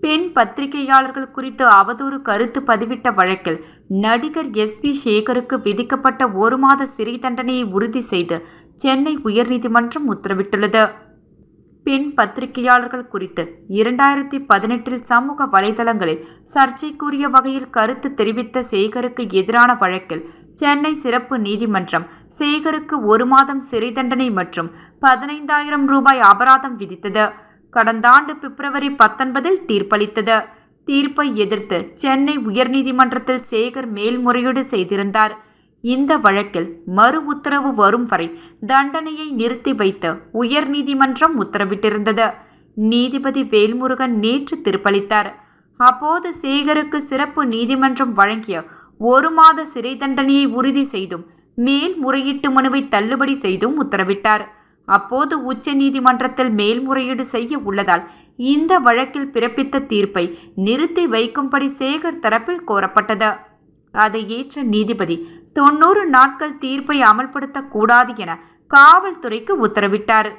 பெண் பத்திரிகையாளர்கள் குறித்து அவதூறு கருத்து பதிவிட்ட வழக்கில் நடிகர் SP சேகருக்கு விதிக்கப்பட்ட 1 மாத சிறை தண்டனையை உறுதி செய்து சென்னை உயர்நீதிமன்றம் உத்தரவிட்டுள்ளது. பெண் பத்திரிகையாளர்கள் குறித்து 2018 சமூக வலைதளங்களில் சர்ச்சைக்குரிய வகையில் கருத்து தெரிவித்த சேகருக்கு எதிரான வழக்கில் சென்னை சிறப்பு நீதிமன்றம் சேகருக்கு 1 மாதம் சிறை தண்டனை மற்றும் 15,000 ரூபாய் அபராதம் விதித்தது. கடந்த ஆண்டு பிப்ரவரி 19 தீர்ப்பளித்தது. தீர்ப்பை எதிர்த்து சென்னை உயர்நீதிமன்றத்தில் சேகர் மேல்முறையீடு செய்திருந்தார். இந்த வழக்கில் மறு உத்தரவு வரும் வரை தண்டனையை நிறுத்தி வைத்து உயர்நீதிமன்றம் உத்தரவிட்டிருந்தது. நீதிபதி வேல்முருகன் நேற்று தீர்ப்பளித்தார். அப்போது சேகருக்கு சிறப்பு நீதிமன்றம் வழங்கிய 1 மாத சிறை தண்டனையை உறுதி செய்தும் மேல்முறையீட்டு மனுவை தள்ளுபடி செய்தும் உத்தரவிட்டார். அப்போது உச்ச நீதிமன்றத்தில் மேல்முறையீடு செய்ய உள்ளதால் இந்த வழக்கில் பிறப்பித்த தீர்ப்பை நிறுத்தி வைக்கும்படி சேகர் தரப்பில் கோரப்பட்டது. அதை ஏற்ற நீதிபதி 90 நாட்கள் தீர்ப்பை அமல்படுத்தக்கூடாது என காவல்துறைக்கு உத்தரவிட்டார்.